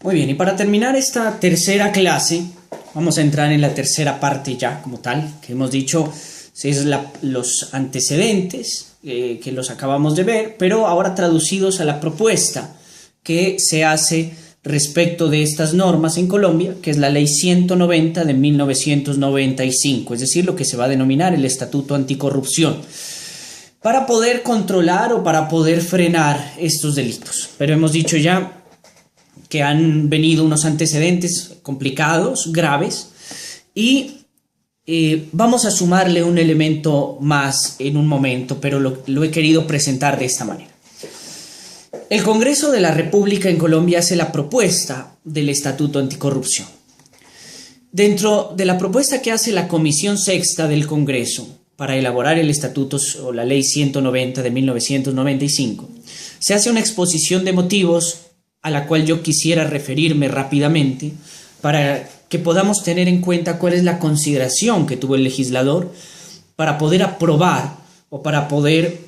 Muy bien, y para terminar esta tercera clase, vamos a entrar en la tercera parte ya como tal, que hemos dicho es los antecedentes, que los acabamos de ver, pero ahora traducidos a la propuesta que se hace respecto de estas normas en Colombia, que es la Ley 190 de 1995, es decir, lo que se va a denominar el Estatuto Anticorrupción, para poder controlar o para poder frenar estos delitos. Pero hemos dicho ya que han venido unos antecedentes complicados, graves, y vamos a sumarle un elemento más en un momento, pero lo he querido presentar de esta manera. El Congreso de la República en Colombia hace la propuesta del Estatuto Anticorrupción. Dentro de la propuesta que hace la Comisión Sexta del Congreso para elaborar el Estatuto o la Ley 190 de 1995, se hace una exposición de motivos a la cual yo quisiera referirme rápidamente para que podamos tener en cuenta cuál es la consideración que tuvo el legislador para poder aprobar o para poder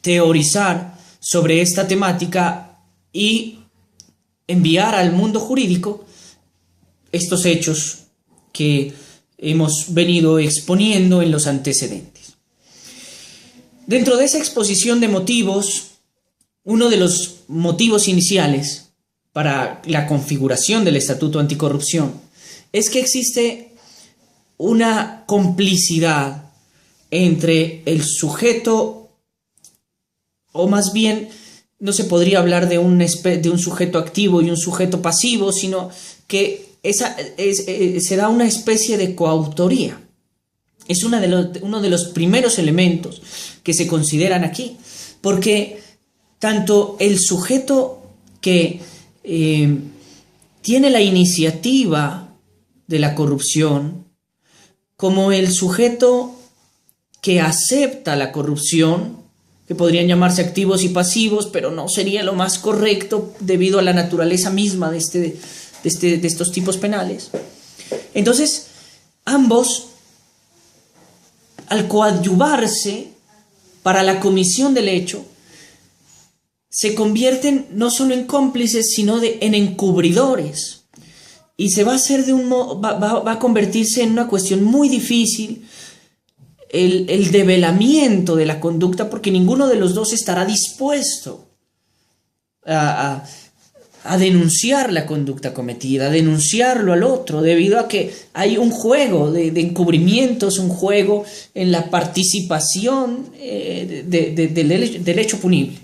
teorizar sobre esta temática y enviar al mundo jurídico estos hechos que hemos venido exponiendo en los antecedentes. Dentro de esa exposición de motivos, uno de los motivos iniciales para la configuración del Estatuto Anticorrupción es que existe una complicidad entre el sujeto, o más bien no se podría hablar de un sujeto activo y un sujeto pasivo, sino que se da una especie de coautoría. Es uno de los primeros elementos que se consideran aquí, porque tanto el sujeto que tiene la iniciativa de la corrupción, como el sujeto que acepta la corrupción, que podrían llamarse activos y pasivos, pero no sería lo más correcto debido a la naturaleza misma de estos tipos penales. Entonces, ambos, al coadyuvarse para la comisión del hecho, se convierten no solo en cómplices, sino en encubridores. Y se va a hacer va a convertirse en una cuestión muy difícil el develamiento de la conducta, porque ninguno de los dos estará dispuesto a denunciar la conducta cometida, a denunciarlo al otro, debido a que hay un juego de encubrimientos, un juego en la participación del hecho punible.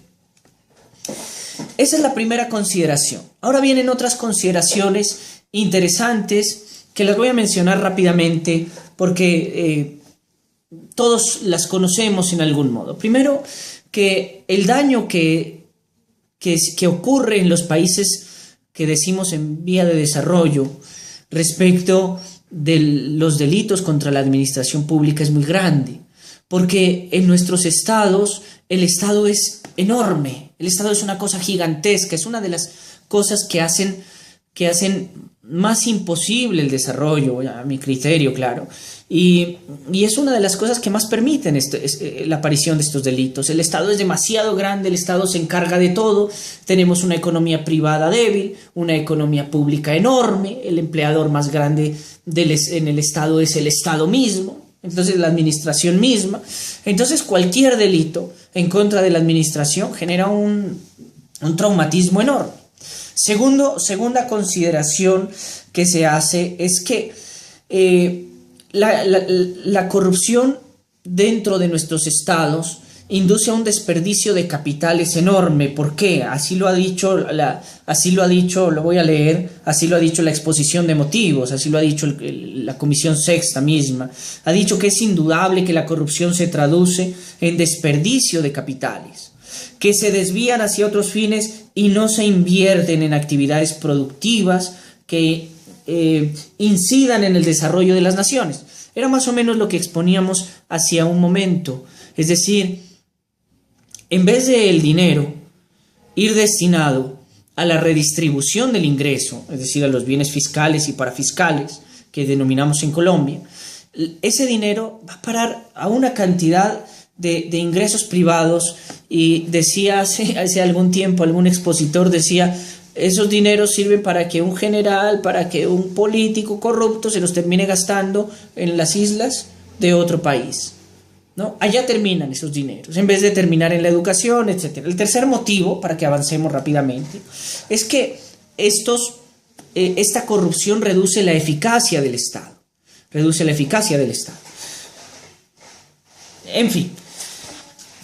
Esa es la primera consideración. Ahora vienen otras consideraciones interesantes que las voy a mencionar rápidamente porque todos las conocemos en algún modo. Primero, que el daño que ocurre en los países que decimos en vía de desarrollo respecto de los delitos contra la administración pública es muy grande, porque en nuestros estados el Estado es enorme, el Estado es una cosa gigantesca, es una de las cosas que hacen más imposible el desarrollo, a mi criterio, claro, y es una de las cosas que más permiten la aparición de estos delitos. El Estado es demasiado grande, el Estado se encarga de todo, tenemos una economía privada débil, una economía pública enorme, el empleador más grande en el Estado es el Estado mismo, entonces la administración misma. Entonces cualquier delito en contra de la administración genera un traumatismo enorme. Segunda consideración que se hace es que la corrupción dentro de nuestros estados induce a un desperdicio de capitales enorme. ¿Por qué? Así lo ha dicho, lo voy a leer, así lo ha dicho la exposición de motivos, así lo ha dicho la Comisión Sexta misma. Ha dicho que es indudable que la corrupción se traduce en desperdicio de capitales, que se desvían hacia otros fines y no se invierten en actividades productivas que incidan en el desarrollo de las naciones. Era más o menos lo que exponíamos hacia un momento. Es decir, en vez del dinero ir destinado a la redistribución del ingreso, es decir, a los bienes fiscales y parafiscales que denominamos en Colombia, ese dinero va a parar a una cantidad de ingresos privados. Y decía hace algún tiempo, algún expositor decía, esos dineros sirven para que un general, para que un político corrupto se los termine gastando en las islas de otro país, ¿no? Allá terminan esos dineros, en vez de terminar en la educación, etc. El tercer motivo, para que avancemos rápidamente, es que esta corrupción reduce la eficacia del Estado. Reduce la eficacia del Estado. En fin,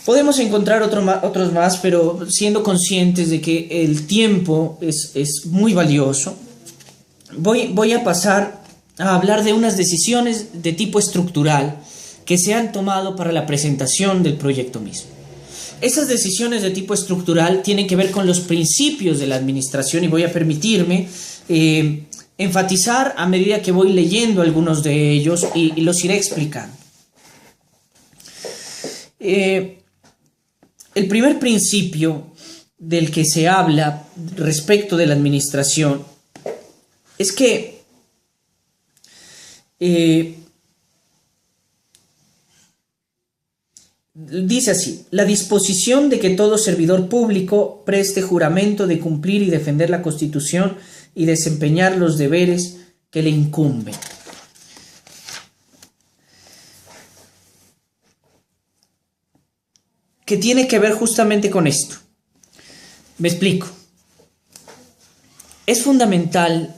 podemos encontrar otros más, pero siendo conscientes de que el tiempo es muy valioso, voy a pasar a hablar de unas decisiones de tipo estructural que se han tomado para la presentación del proyecto mismo. Esas decisiones de tipo estructural tienen que ver con los principios de la administración y voy a permitirme enfatizar a medida que voy leyendo algunos de ellos y los iré explicando. El primer principio del que se habla respecto de la administración es que dice así: la disposición de que todo servidor público preste juramento de cumplir y defender la Constitución y desempeñar los deberes que le incumben. ¿Qué tiene que ver justamente con esto? Me explico. Es fundamental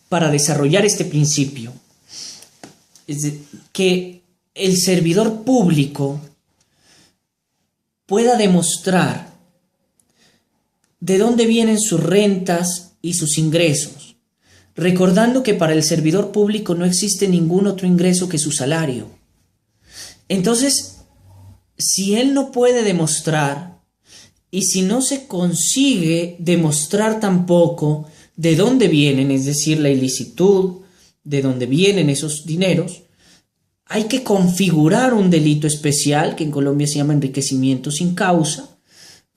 para desarrollar este principio que el servidor público pueda demostrar de dónde vienen sus rentas y sus ingresos, recordando que para el servidor público no existe ningún otro ingreso que su salario. Entonces, si él no puede demostrar, y si no se consigue demostrar tampoco de dónde vienen, es decir, la ilicitud, de dónde vienen esos dineros, hay que configurar un delito especial que en Colombia se llama enriquecimiento sin causa,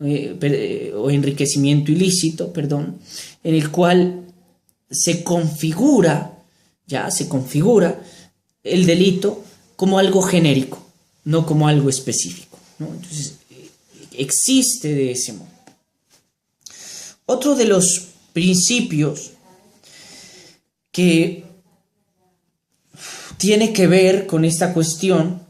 o enriquecimiento ilícito, perdón, en el cual se configura el delito como algo genérico, no como algo específico, ¿no? Entonces, existe de ese modo. Otro de los principios que tiene que ver con esta cuestión